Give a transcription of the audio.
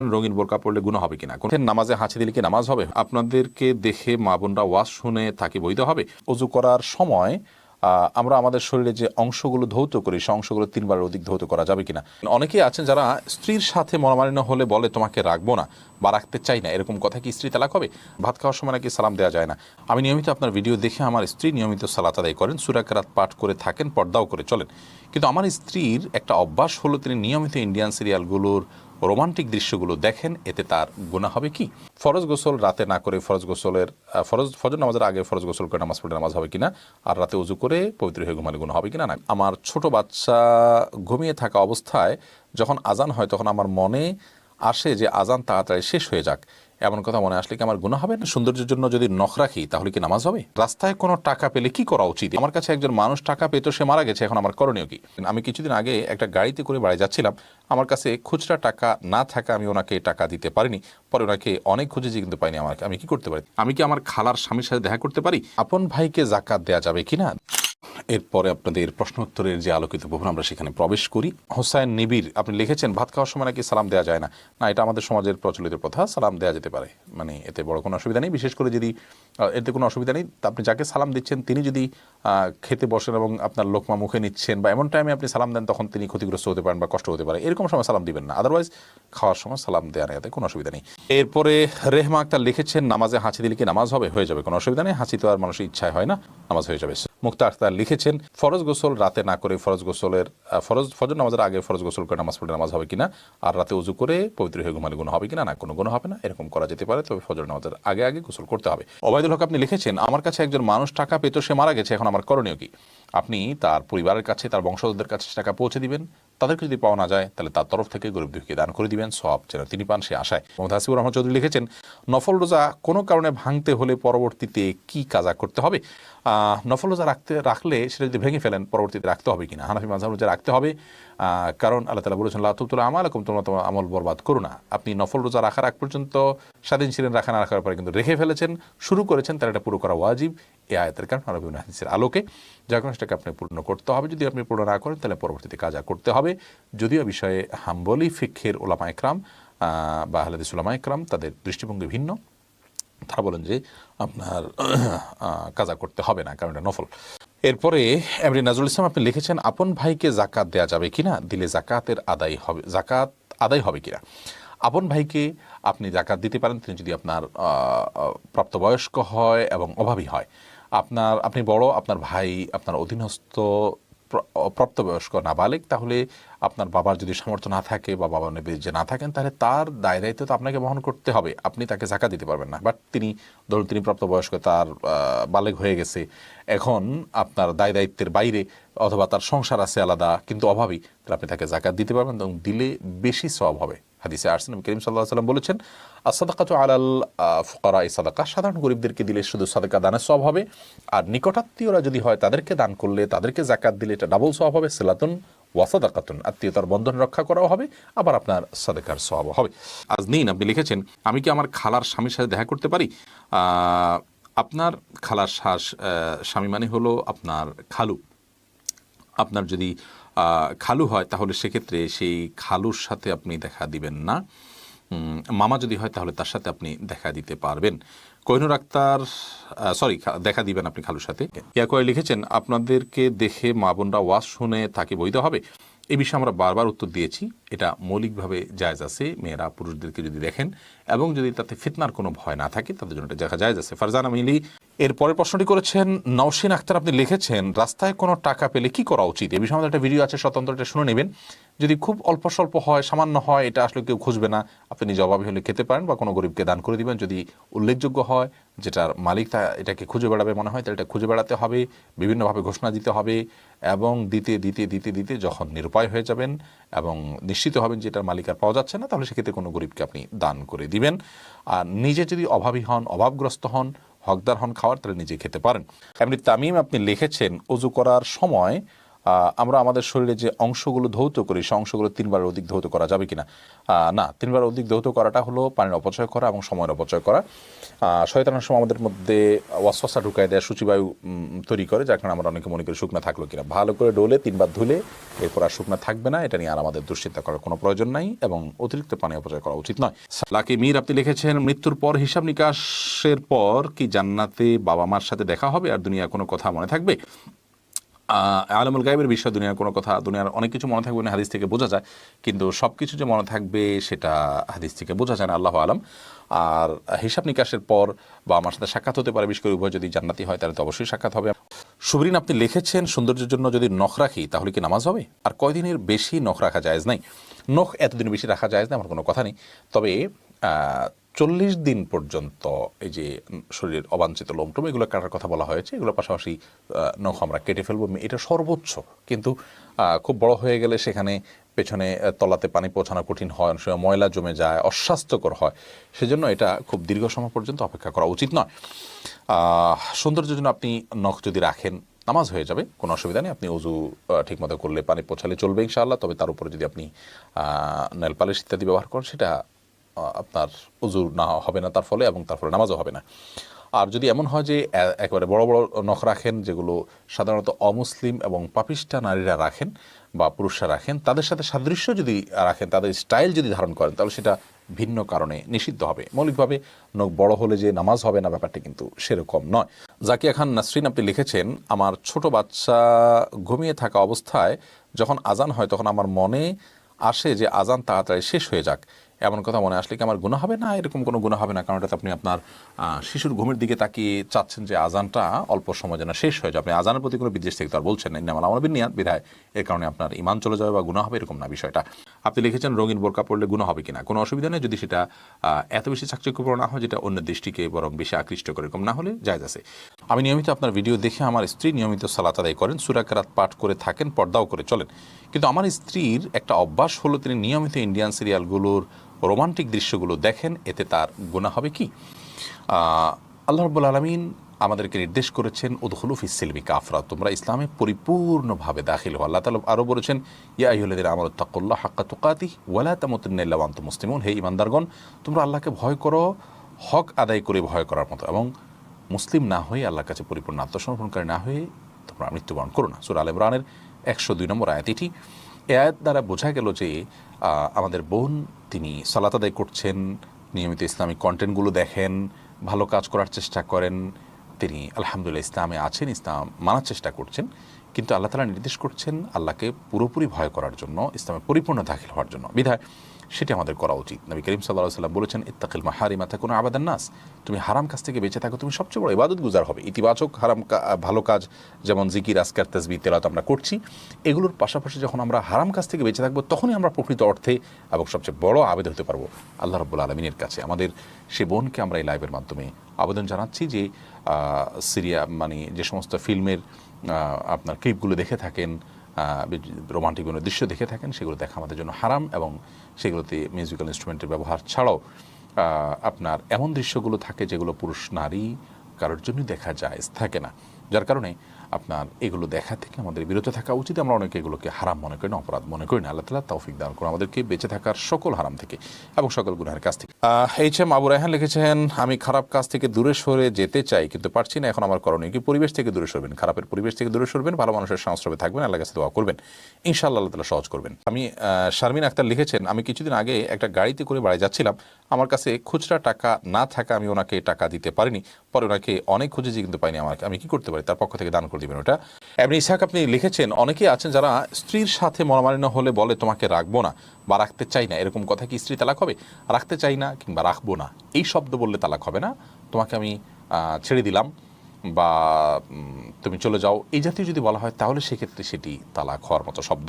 রঙিন বোরকা পড়লে গুনাহ হবে কিনা, কোন নামাজে হাঁচি দিলে কি নামাজ হবে? আপনাদেরকে দেখে মা বোনরা ওয়াজ শুনে তাকে বৈধ হবে? ওযু করার সময় আমরা আমাদের শরীরে যে অংশগুলো ধৌত করি সেই অংশগুলো 3বারের অধিক ধৌত করা যাবে কিনা। অনেকেই আছেন যারা স্ত্রীর সাথে মনোমালিন্য হলে বলে তোমাকে রাখবো না বা রাখতে চাই না, এরকম কথা কি স্ত্রী তালাক হবে? ভাত খাওয়ার সময় নাকি সালাম দেওয়া যায় না। আমি নিয়মিত আপনার ভিডিও দেখে আমার স্ত্রী নিয়মিত সালাত আদায় করেন, সূরা কেরাত পাঠ করে থাকেন, পর্দাও করে চলেন, কিন্তু আমার স্ত্রীর একটা অভ্যাস হলো তিনি নিয়মিত ইন্ডিয়ান সিরিয়ালগুলোর রোমান্টিক দৃশ্যগুলো দেখেন, এতে তার গুনাহ হবে কি? ফরজ গোসল রাতে না করে ফজর নামাজের আগে ফরজ গোসল করে নামাজ পড়লে নামাজ হবে কিনা, আর রাতে উজু করে পবিত্র হয়ে ঘুমালে গুনাহ হবে কিনা না। আমার ছোট বাচ্চা ঘুমিয়ে থাকা অবস্থায় যখন আজান হয় তখন আমার মনে আসে যে আজান তাড়াতাড়ি শেষ হয়ে যাক, এমন কথা মনে আসলে কি আমার গুনাহ হবে? সৌন্দর্যের জন্য যদি নখ রাখি তাহলে কি নামাজ হবে? রাস্তায় কোনো টাকা পেলে কি করা উচিত? আমার কাছে একজন মানুষ টাকা পেত, সে মারা গেছে, এখন আমার করণীয় কি? আমি কিছুদিন আগে একটা গাড়িতে করে বাড়ি যাচ্ছিলাম, আমার কাছে খুচরা টাকা না থাকা আমি ওনাকে টাকা দিতে পারিনি, পরে ওনাকে অনেক খুঁজেছি কিন্তু পাইনি। আমি কি করতে পারি? আমি কি আমার খালার স্বামীর সাথে দেখা করতে পারি? আপন ভাইকে যাকাত দেয়া যাবে কিনা? এরপরে আপনাদের প্রশ্ন উত্তরের যে আলোকিত ভবন আমরা সেখানে প্রবেশ করি। হোসাইন নিবির আপনি লিখেছেন ভাত খাওয়ার সময় নাকি সালাম দেওয়া যায় না। না, এটা আমাদের সমাজের প্রচলিত প্রথা, সালাম দেওয়া যেতে পারে, মানে এতে বড় কোনো অসুবিধা নেই। বিশেষ করে যদি এতে কোনো অসুবিধা নেই, আপনি যাকে সালাম দিচ্ছেন তিনি যদি খেতে বসেন এবং আপনার লোকমা মুখে নিচ্ছেন বা এমন টাইমে আপনি সালাম দেন তখন তিনি ক্ষতিগ্রস্ত হতে পারেন বা কষ্ট হতে পারে, এরকম সময় সালাম দিবেন না। আদারওয়াইজ খাওয়ার সময় সালাম দেওয়া নেই, এতে কোনো অসুবিধা নেই। এরপরে রেহমা আক্তার লিখেছেন নামাজে হাঁচি দিলে কি নামাজ হবে? হয়ে যাবে, কোনো অসুবিধা নেই। হাঁচি তো আর মানুষের ইচ্ছায় হয় না, নামাজ হয়ে যাবে। মুক্তা আক্তার লিখেছেন ফরজ গোসল রাতে না করে ফজর নামাজের আগে ফরজ গোসল করে নামাজ পড়লে নামাজ হবে কিনা, আর রাতে উজু করে পবিত্র হয়ে ঘুমালে গুনাহ হবে কিনা না, কোনো গুনাহ হবে না। এরকম করা যেতে পারে, তবে ফজর নামাজের আগে আগে গোসল করতে হবে। ওবায়দুল হক আপনি লিখেছেন আমার কাছে একজন মানুষ টাকা পেত, সে মারা গেছে, এখন আমার করণীয় কি? আপনি তার পরিবারের কাছে, তার বংশধরদের কাছে টাকা পৌঁছে দিবেন, তাদেরকে যদি পাওয়া না যায় তাহলে তার তরফ থেকে গরিব দুঃখীকে দান করে দিবেন, সওয়াব যেন তিনি পান সে আশায়। মোহাম্মদ হাসিবুর রহমান চৌধুরী লিখেছেন নফল রোজা কোনো কারণে ভাঙতে হলে পরবর্তীতে কি কাজা করতে হবে? নফল রোজা রাখলে সেটা যদি ভেঙে ফেলেন পরবর্তীতে রাখতে হবে কিনা? হানাফি মাযহাব রোজা রাখতে হবে, কারণ আল্লাহ তাআলা বলেছেন লা তুবতিলু আমালাকুম, তোমরা তোমার আমল বরবাদ করো না। আপনি নফল রোজা রাখার আগ পর্যন্ত স্বাধীন ছিলেন, রাখা না রাখার পরে কিন্তু রেখে ফেলেছেন, শুরু করেছেন, তার এটা পুরো করা ওয়াজিব এই আয়াতের কারণ আর বিভিন্ন হাদিসের আলোকে। যার কারণে সেটাকে আপনি পূর্ণ করতে হবে। যদি আপনি পূর্ণ না করেন তাহলে পরবর্তীতে কাজা করতে হবে। যদিও বিষয়ে হাম্বলি ফিকহের ওলামা ইকরাম বা আহলে হাদিস ওলামা ইকরাম তাদের দৃষ্টিভঙ্গি ভিন্ন, তারা বলেন যে আপনার কাজা করতে হবে না, কারণ এটা নফল। এরপরে এমরি নাজরুল ইসলাম আপনি লিখেছেন আপন ভাইকে জাকাত দেয়া যাবে কিনা, দিলে জাকাত আদায় হবে কিনা? আপন ভাইকে আপনি জাকাত দিতে পারেন, তিনি যদি আপনার প্রাপ্তবয়স্ক হয় এবং অভাবী হয়। আপনি বড়, আপনার ভাই আপনার অধীনস্থ প্রাপ্তবয়স্ক নাবালিগ, তাহলে আপনার বাবার যদি সামর্থ্য না থাকে বা বাবা যে না থাকেন, তাহলে তার দায় দায়িত্ব তো আপনাকে বহন করতে হবে, আপনি তাকে জাকাত দিতে পারবেন না। বাট ধরুন তিনি প্রাপ্তবয়স্ক, তার বালেগ হয়ে গেছে, এখন আপনার দায় দায়িত্বের বাইরে, অথবা তার সংসার আছে আলাদা কিন্তু অভাবী, তাহলে আপনি তাকে জাকাত দিতে পারবেন এবং দিলে বেশি সওয়াব হবে। হাদিসে আসছেন নবী করিম সাল্লাল্লাহু আলাইহি ওয়াসাল্লাম বলেছেন as-সাদাকাতু আলাল ফুকারা, সাদাকা সাধারণ গরিবদেরকে দিলে শুধু সাদাকা দানের সওয়াব হবে, আর নিকটাত্মীয়রা যদি হয় তাদেরকে দান করলে, তাদেরকে জাকাত দিলে এটা ডাবল সওয়াব হবে। সিলাতুন ওয়া সাদাকাতুন, আত্মীয়তার বন্ধন রক্ষা করাও হবে, আবার আপনার সাদাকার সওয়াবও হবে। আজনীন আপনি লিখেছেন আমি কি আমার খালার স্বামীর সাথে দেখা করতে পারি? আপনার খালার স্বামী মানে হলো আপনার খালু। আপনার যদি খালু হয় তাহলে সেক্ষেত্রে সেই খালুর সাথে আপনি দেখা দিবেন না। মামা যদি হয় তাহলে তার সাথে আপনি দেখা দিতে পারবেন। কোহিনুর আক্তার দেখা দিবেন আপনি খালুর সাথে। ইয়াকুয়াই লিখেছেন আপনাদেরকে দেখে মা বোনরা ওয়াজ শুনে তাকে বৈধ হবে? এই বিষয়ে আমরা বারবার উত্তর দিয়েছি, এটা মৌলিকভাবে জায়েজ আছে। মেয়েরা পুরুষদেরকে যদি দেখেন এবং যদি তাতে ফিতনার কোনো ভয় না থাকে তাদের জন্য এটা দেখা জায়েজ আছে। ফারজানা মিলি এর পরের প্রশ্নটি করেছেন নওশিন আক্তার আপনি লিখেছেন রাস্তায় কোনো টাকা পেলে কি করা উচিত? এই বিষয়ে আমাদের একটা ভিডিও আছে, স্বতন্ত্র, এটা শুনে নেবেন। যদি খুব অল্প স্বল্প হয়, সামান্য হয়, এটা আসলে কেউ খুঁজবে না, আপনি নিজে অভাবী হলে খেতে পারেন বা কোনো গরিবকে দান করে দিবেন। যদি উল্লেখযোগ্য হয়, যেটার মালিক এটাকে খুঁজে বেড়াবে মনে হয়, তাহলে এটা খুঁজে বেড়াতে হবে, বিভিন্নভাবে ঘোষণা দিতে হবে, এবং দিতে দিতে দিতে দিতে যখন নিরুপায় হয়ে যাবেন এবং নিশ্চিত হবেন যে এটার মালিক আর পাওয়া যাচ্ছে না, তাহলে সেক্ষেত্রে কোনো গরিবকে আপনি দান করে দিবেন। আর নিজে যদি অভাবী হন, অভাবগ্রস্ত হন, হকদার হন খাওয়ার, তাহলে নিজে খেতে পারেন। এমনি তামিম আপনি লিখেছেন অজু করার সময় আমরা আমাদের শরীরে যে অংশগুলো ধৌত করি সেই অংশগুলো 3 বারের অধিক ধৌত করা যাবে কিনা? না, 3 বারের অধিক ধৌত করাটা হলো পানির অপচয় করা এবং সময়ের অপচয় করা। শয়তানের সময় আমাদের মধ্যে ওয়াসওয়াসা ঢুকায় দেয়, সূচিবায়ু তৈরি করে, যার কারণে আমরা অনেকে মনে করি শুকনা থাকলো কিনা। ভালো করে ডোলে 3 বার ধুলে এরপর আর শুকনা থাকবে না, এটা নিয়ে আর আমাদের দুশ্চিন্তা করার কোনো প্রয়োজন নাই এবং অতিরিক্ত পানি অপচয় করা উচিত নয়। লাকি মীর আপনি লিখেছেন, মৃত্যুর পর হিসাব নিকাশের পর কি জান্নাতে বাবা মার সাথে দেখা হবে আর দুনিয়ার কোনো কথা মনে থাকবে? আলমুল গায়েবের বিষয়, দুনিয়ার কোনো কথা, দুনিয়ার অনেক কিছু মনে থাকবে না, হাদিস থেকে বোঝা যায়, কিন্তু সব কিছু যে মনে থাকবে সেটা হাদিস থেকে বোঝা যায় না, আল্লাহ আলম। আর হিসাব নিকাশের পর বা আমার সাথে সাক্ষাৎ হতে পারে, বিশেষ করে উভয় যদি জান্নাতি হয় তাহলে তো অবশ্যই সাক্ষাৎ হবে। সুবরিন আপনি লিখেছেন, সৌন্দর্যের জন্য যদি নখ রাখি তাহলে কি নামাজ হবে? আর কয়দিনের বেশি নখ রাখা জায়েজ নাই? নখ এতদিন বেশি রাখা জায়েজ না, আমার কোনো কথা নেই। তবে 40 দিন পর্যন্ত এই যে শরীরের অবাঞ্ছিত লোমটোম এগুলো কাটার কথা বলা হয়েছে, এগুলোর পাশাপাশি নখ আমরা কেটে ফেলবো, এটা সর্বোচ্চ। কিন্তু খুব বড় হয়ে গেলে সেখানে পেছনে তলাতে পানি পৌঁছানো কঠিন হয়, অনেক সময় ময়লা জমে যায়, অস্বাস্থ্যকর হয়, সেজন্য এটা খুব দীর্ঘ সময় পর্যন্ত অপেক্ষা করা উচিত নয়। সৌন্দর্যের জন্য আপনি নখ যদি রাখেন নামাজ হয়ে যাবে, কোনো অসুবিধা নেই। আপনি অজু ঠিকমতো করলে পানি পৌঁছালে চলবে ইনশাআল্লাহ। তবে তার উপরে যদি আপনি নেল পালিশ ইত্যাদি ব্যবহার করেন সেটা আপনার উজু না হবে না তার ফলে, এবং তার ফলে নামাজও হবে না। আর যদি এমন হয় যে একেবারে বড় বড় নখ রাখেন, যেগুলো সাধারণত অমুসলিম এবং পাপিষ্ঠা নারীরা রাখেন বা পুরুষরা রাখেন, তাদের সাথে সাদৃশ্য যদি রাখেন, তাদের স্টাইল যদি ধারণ করেন, তাহলে সেটা ভিন্ন কারণে নিষিদ্ধ হবে। মৌলিকভাবে নখ বড় হলে যে নামাজ হবে না ব্যাপারটা কিন্তু সেরকম নয়। জাকিয়া খান নাসরিন আপনি লিখেছেন, আমার ছোট বাচ্চা ঘুমিয়ে থাকা অবস্থায় যখন আজান হয় তখন আমার মনে আসে যে আজান তাড়াতাড়ি শেষ হয়ে যাক, এমন কথা মনে আসলে কি আমার গুনাহ হবে? না, এরকম কোনো গুনাহ হবে না, কারণ এটাতে আপনি আপনার শিশুর ঘুমের দিকে তাকিয়ে চাচ্ছেন যে আজানটা অল্প সময় যেন শেষ হয়ে যায়। আপনি আজানের প্রতি কোনো বিদ্বেষ থেকে তো আর বলছেন না, ইন্নামাল আমাল বিন্নিয়াত, বিধায় এর কারণে আপনার ঈমান চলে যাবে বা গুনাহ হবে এরকম না বিষয়টা। আপনি লিখেছেন, রঙিন বোরকা পড়লে গুনাহ হবে কিনা? কোনো অসুবিধা নেই, যদি সেটা এত বেশি চাকচিক্যপূর্ণ না হয় যেটা অন্য দৃষ্টিকে বরং বেশি আকৃষ্ট করে, এরকম না হলে জায়েজ আছে। আমি নিয়মিত আপনার ভিডিও দেখে আমার স্ত্রী নিয়মিত সালাত আদায় করেন, সূরা কেরাত পাঠ করে থাকেন, পর্দাও করে চলেন, কিন্তু আমার স্ত্রীর একটা অভ্যাস হলো তিনি নিয়মিত ইন্ডিয়ান সিরিয়ালগুলোর রোমান্টিক দৃশ্যগুলো দেখেন, এতে তার গুনাহ হবে কি? আল্লাহ রাব্বুল আলামিন আমাদেরকে নির্দেশ করেছেন, উদখুলু ফিস সিলমি কাফরা, তোমরা ইসলামে পরিপূর্ণভাবে দাখিল হও। আল্লাহ তাআলা আরও বলেছেন, ইয়া আইয়ুহাল্লাযীনা আমানু তাকুল্লাহ হাক্কা তুকাতিহি ওয়া লা তামুতুন্না ইল্লা ওয়া আনতুম মুসলিমুন, হে ঈমানদারগণ তোমরা আল্লাহকে ভয় করো হক আদায় করে ভয় করার মতো, এবং মুসলিম না হয়ে আল্লাহর কাছে পরিপূর্ণ আত্মসমর্পণকারী না হয়ে তোমরা মৃত্যুবরণ করো না। সূরা আল ইমরানের 102 নম্বর আয়াত এটি। এই আয়াত দ্বারা বোঝা গেল যে আমাদের বোন তিনি সালাত আদায় করছেন, নিয়মিত ইসলামিক কন্টেন্টগুলো দেখেন, ভালো কাজ করার চেষ্টা করেন, তিনি আলহামদুলিল্লাহ ইসলামে আছেন, ইসলাম মানার চেষ্টা করছেন, কিন্তু আল্লাহ তাআলা নির্দেশ করছেন আল্লাহকে পুরোপুরি ভয় করার জন্য, ইসলামে পরিপূর্ণ দাখিল হওয়ার জন্য, বিধায় সেটি আমাদের করা উচিত। নবী করিম সাল্লাল্লাহু আলাইহি ওয়াসাল্লাম বলেছেন, ইত্তাকিল মাহারিমা তাকুনু আবাদান নাস, তুমি হারাম কাজ থেকে বেঁচে থাকো, তুমি সবচেয়ে বড় ইবাদত গুজার হবে। ইতিবাচক ভালো কাজ যেমন জিকির, আজকার, তাসবিহ, তেলাওয়াত আমরা করছি, এগুলোর পাশাপাশি যখন আমরা হারাম কাজ থেকে বেঁচে থাকবো তখনই আমরা প্রকৃত অর্থে এবং সবচেয়ে বড় আবেদ হতে পারবো আল্লাহ রাব্বুল আলামিনের কাছে। আমাদের সে বোনকে আমরা এই লাইভের মাধ্যমে আবেদন জানাচ্ছি যে সিরিয়া মানে যে সমস্ত ফিল্মের আপনার ক্লিপগুলো দেখে থাকেন, রোমান্টিক কোনো দৃশ্য দেখে থাকেন, সেগুলো দেখা আমাদের জন্য হারাম, এবং সেগুলোতে মিউজিক্যাল ইনস্ট্রুমেন্টের ব্যবহার ছাড়াও আপনার এমন দৃশ্যগুলো থাকে যেগুলো পুরুষ নারী কারোর জন্যই দেখা যায় থাকে না, যার কারণে আপনার এগুলো দেখা থেকে আমাদের বিরত থাকা উচিত। আমরা অনেকে এগুলোকে হারাম মনে করি না, অপরাধ মনে করি না। আল্লাহ তাআলা তৌফিক দান করুন আমাদেরকে বেঁচে থাকার সকল হারাম থেকে এবং সকল গুনাহের কাছ থেকে। এইচ.এম. আবু রায়হান লিখেছেন, আমি খারাপ কাজ থেকে দূরে সরে যেতে চাই কিন্তু পারছি না, এখন আমার করণীয় কি? পরিবেশ থেকে দূরে সরবেন, খারাপের পরিবেশ থেকে দূরে সরবেন, ভালো মানুষের সংস্রবে থাকবেন, আল্লাহর কাছে দোয়া করবেন, ইনশাআল্লাহ আল্লাহ তাআলা সহজ করবেন। আমি শারমিন আক্তার লিখেছেন, আমি কিছুদিন আগে একটা গাড়িতে করে বাড়ি যাচ্ছিলাম, আমার কাছে খুচরা টাকা না থাকা আমি ওনাকে টাকা দিতে পারিনি, পরে ওনাকে অনেক খুঁজেছি কিন্তু পাইনি, আমি কি করতে পারি? তার পক্ষ থেকে দান করে দিবেন ওটা। এমনি ইসহাক আপনি লিখেছেন, অনেকেই আছেন যারা স্ত্রীর সাথে মনোমালিন্য হলে বলে তোমাকে রাখবো না বা রাখতে চাই না, এরকম কথা কি স্ত্রী তালাক হবে? রাখতে চাই না কিংবা রাখবো না এই শব্দ বললে তালাক হবে না। তোমাকে আমি ছেড়ে দিলাম বা তুমি চলে যাও, এই জাতীয় যদি বলা হয় তাহলে সেক্ষেত্রে সেটি তালাক হওয়ার মতো শব্দ।